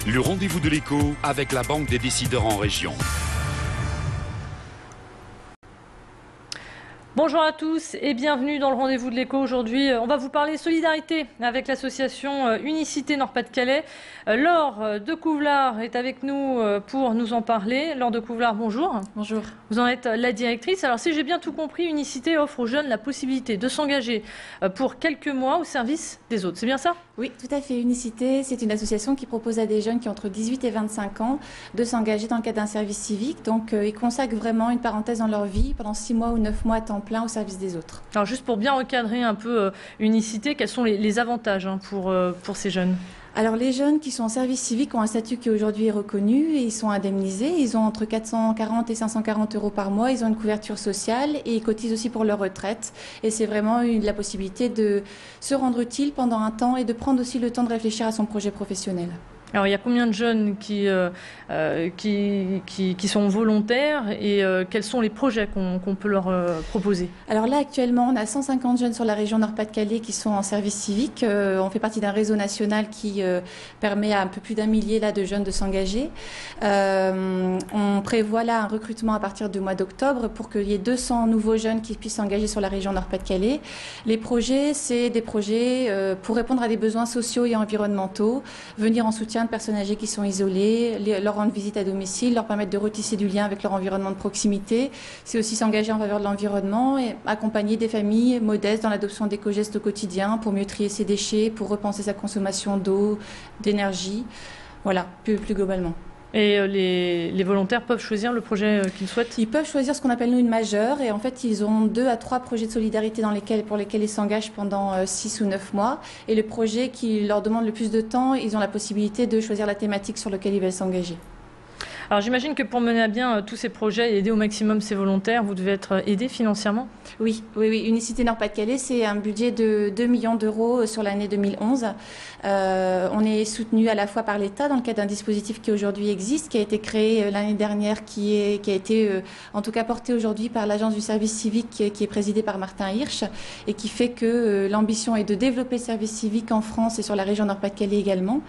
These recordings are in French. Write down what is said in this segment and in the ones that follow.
Le rendez-vous de l'écho avec la Banque des décideurs en région. Bonjour à tous et bienvenue dans le rendez-vous de l'écho. Aujourd'hui, on va vous parler solidarité avec l'association Unicité Nord-Pas-de-Calais. Laure de Couvelard est avec nous pour nous en parler. Laure de Couvelard, bonjour. Bonjour. Vous en êtes la directrice. Alors si j'ai bien tout compris, Unicité offre aux jeunes la possibilité de s'engager pour quelques mois au service des autres. C'est bien ça? Oui, tout à fait. Unicité, c'est une association qui propose à des jeunes qui ont entre 18 et 25 ans de s'engager dans le cadre d'un service civique. Donc ils consacrent vraiment une parenthèse dans leur vie pendant 6 mois ou 9 mois à temps plein au service des autres. Alors juste pour bien recadrer un peu Unicité, quels sont les avantages pour ces jeunes? Alors les jeunes qui sont en service civique ont un statut qui aujourd'hui est reconnu et ils sont indemnisés. Ils ont entre 440 et 540 euros par mois. Ils ont une couverture sociale et ils cotisent aussi pour leur retraite. Et c'est vraiment la possibilité de se rendre utile pendant un temps et de prendre aussi le temps de réfléchir à son projet professionnel. Alors, il y a combien de jeunes qui sont volontaires et quels sont les projets qu'on peut leur proposer? Alors là, actuellement, on a 150 jeunes sur la région Nord-Pas-de-Calais qui sont en service civique. On fait partie d'un réseau national qui permet à un peu plus d'1 millier de jeunes de s'engager. On prévoit là un recrutement à partir du mois d'octobre pour qu'il y ait 200 nouveaux jeunes qui puissent s'engager sur la région Nord-Pas-de-Calais. Les projets, c'est des projets pour répondre à des besoins sociaux et environnementaux, venir en soutien de personnes âgées qui sont isolées, leur rendre visite à domicile, leur permettre de retisser du lien avec leur environnement de proximité. C'est aussi s'engager en faveur de l'environnement et accompagner des familles modestes dans l'adoption d'éco-gestes au quotidien pour mieux trier ses déchets, pour repenser sa consommation d'eau, d'énergie. Voilà, plus globalement. Et les volontaires peuvent choisir le projet qu'ils souhaitent? Ils peuvent choisir ce qu'on appelle nous une majeure et en fait ils ont 2 à 3 projets de solidarité pour lesquels ils s'engagent pendant 6 ou 9 mois et le projet qui leur demande le plus de temps, ils ont la possibilité de choisir la thématique sur laquelle ils veulent s'engager. Alors j'imagine que pour mener à bien tous ces projets et aider au maximum ces volontaires, vous devez être aidé financièrement? Oui. Unicité Nord-Pas-de-Calais, c'est un budget de 2 millions d'euros sur l'année 2011. On est soutenu à la fois par l'État dans le cadre d'un dispositif qui aujourd'hui existe, qui a été créé l'année dernière, qui a été en tout cas porté aujourd'hui par l'Agence du service civique qui est présidée par Martin Hirsch et qui fait que l'ambition est de développer le service civique en France et sur la région Nord-Pas-de-Calais également.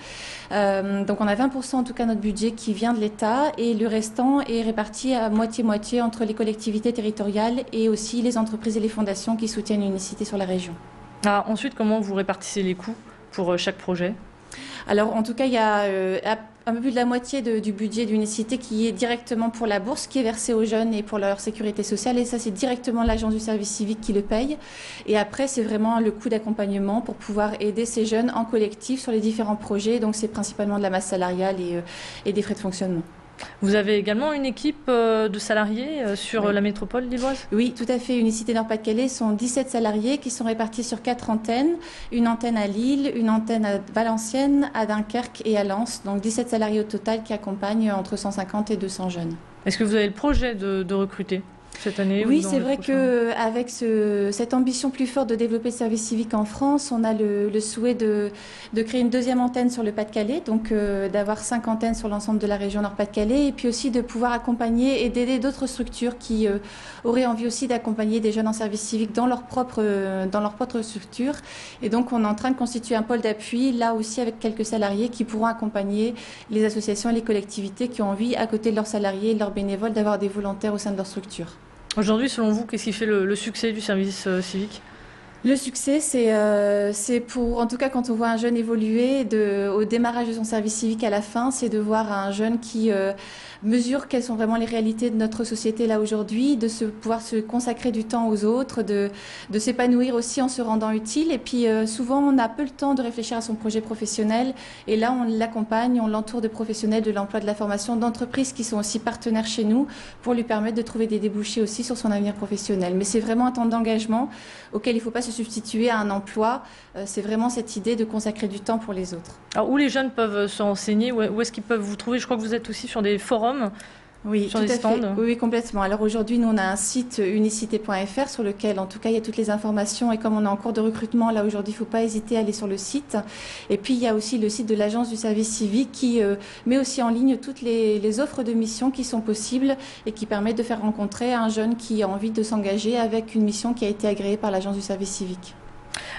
Donc on a 20% en tout cas notre budget qui vient de l'État et le restant est réparti à moitié-moitié entre les collectivités territoriales et aussi les entreprises et les fondations qui soutiennent Unicité sur la région. Alors, ensuite, comment vous répartissez les coûts pour chaque projet? Alors en tout cas, il y a un peu plus de la moitié du budget d'Unicité qui est directement pour la bourse, qui est versée aux jeunes et pour leur sécurité sociale. Et ça, c'est directement l'agence du service civique qui le paye. Et après, c'est vraiment le coût d'accompagnement pour pouvoir aider ces jeunes en collectif sur les différents projets. Donc c'est principalement de la masse salariale et des frais de fonctionnement. Vous avez également une équipe de salariés sur la métropole lilloise? Oui, tout à fait. Unicité Nord-Pas-de-Calais sont 17 salariés qui sont répartis sur 4 antennes. Une antenne à Lille, une antenne à Valenciennes, à Dunkerque et à Lens. Donc 17 salariés au total qui accompagnent entre 150 et 200 jeunes. Est-ce que vous avez le projet de recruter cette année? Oui, c'est vrai qu'avec cette ambition plus forte de développer le service civique en France, on a le souhait de créer une 2e antenne sur le Pas-de-Calais, donc d'avoir 5 antennes sur l'ensemble de la région Nord-Pas-de-Calais, et puis aussi de pouvoir accompagner et d'aider d'autres structures qui auraient envie aussi d'accompagner des jeunes en service civique dans leur propre structure. Et donc on est en train de constituer un pôle d'appui, là aussi avec quelques salariés qui pourront accompagner les associations et les collectivités qui ont envie, à côté de leurs salariés et de leurs bénévoles, d'avoir des volontaires au sein de leur structure. Aujourd'hui, selon vous, qu'est-ce qui fait le succès du service civique? Le succès, c'est pour, en tout cas quand on voit un jeune évoluer au démarrage de son service civique à la fin, c'est de voir un jeune qui mesure quelles sont vraiment les réalités de notre société là aujourd'hui, de pouvoir se consacrer du temps aux autres, de s'épanouir aussi en se rendant utile. Et puis souvent, on a peu le temps de réfléchir à son projet professionnel. Et là, on l'accompagne, on l'entoure de professionnels de l'emploi, de la formation, d'entreprises qui sont aussi partenaires chez nous pour lui permettre de trouver des débouchés aussi sur son avenir professionnel. Mais c'est vraiment un temps d'engagement auquel il ne faut pas se substituer à un emploi. C'est vraiment cette idée de consacrer du temps pour les autres. Alors, où les jeunes peuvent se renseigner? Où est-ce qu'ils peuvent vous trouver? Je crois que vous êtes aussi sur des forums. Oui, sur tout des à stands. fait. Oui, complètement. Alors aujourd'hui, nous, on a un site unicité.fr sur lequel, en tout cas, il y a toutes les informations. Et comme on est en cours de recrutement, là, aujourd'hui, il ne faut pas hésiter à aller sur le site. Et puis, il y a aussi le site de l'Agence du service civique qui met aussi en ligne toutes les offres de missions qui sont possibles et qui permettent de faire rencontrer un jeune qui a envie de s'engager avec une mission qui a été agréée par l'Agence du service civique.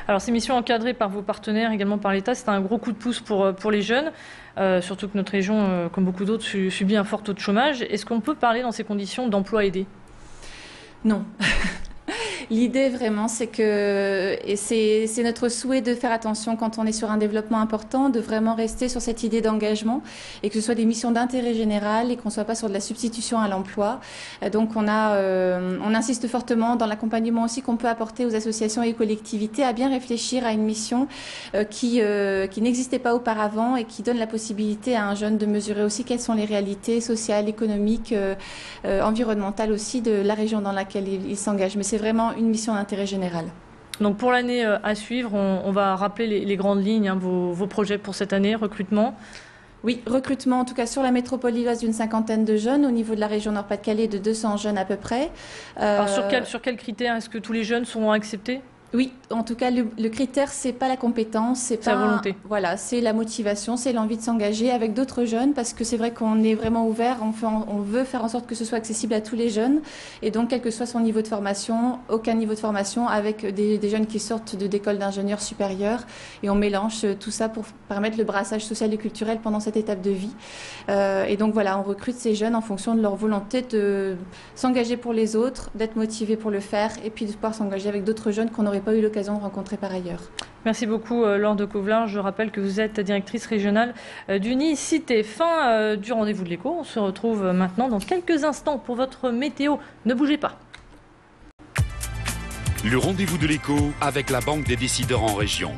Alors ces missions encadrées par vos partenaires, également par l'État, c'est un gros coup de pouce pour les jeunes, surtout que notre région, comme beaucoup d'autres, subit un fort taux de chômage. Est-ce qu'on peut parler dans ces conditions d'emploi aidé? Non. L'idée vraiment, c'est que, et c'est notre souhait de faire attention quand on est sur un développement important, de vraiment rester sur cette idée d'engagement et que ce soit des missions d'intérêt général et qu'on ne soit pas sur de la substitution à l'emploi. Donc on insiste fortement dans l'accompagnement aussi qu'on peut apporter aux associations et aux collectivités à bien réfléchir à une mission qui n'existait pas auparavant et qui donne la possibilité à un jeune de mesurer aussi quelles sont les réalités sociales, économiques, environnementales aussi de la région dans laquelle il s'engage. Mais c'est vraiment une mission d'intérêt général. Donc pour l'année à suivre, on va rappeler les grandes lignes, hein, vos projets pour cette année, recrutement. Oui, recrutement en tout cas sur la métropole lilloise d'une 50aine de jeunes, au niveau de la région Nord-Pas-de-Calais de 200 jeunes à peu près. Alors sur quels critères est-ce que tous les jeunes seront acceptés? Oui, en tout cas, le critère, c'est pas la compétence, c'est la volonté. Voilà, c'est la motivation, c'est l'envie de s'engager avec d'autres jeunes, parce que c'est vrai qu'on est vraiment ouvert, on veut faire en sorte que ce soit accessible à tous les jeunes, et donc quel que soit son niveau de formation, aucun niveau de formation, avec des jeunes qui sortent d'écoles d'ingénieurs supérieurs, et on mélange tout ça pour permettre le brassage social et culturel pendant cette étape de vie. Et donc voilà, on recrute ces jeunes en fonction de leur volonté de s'engager pour les autres, d'être motivés pour le faire, et puis de pouvoir s'engager avec d'autres jeunes qu'on n'aurait pas eu l'occasion de rencontrer par ailleurs. Merci beaucoup Laure de Covelin. Je rappelle que vous êtes directrice régionale d'Unicité. Fin du rendez-vous de l'écho. On se retrouve maintenant dans quelques instants pour votre météo. Ne bougez pas. Le rendez-vous de l'écho avec la Banque des décideurs en région.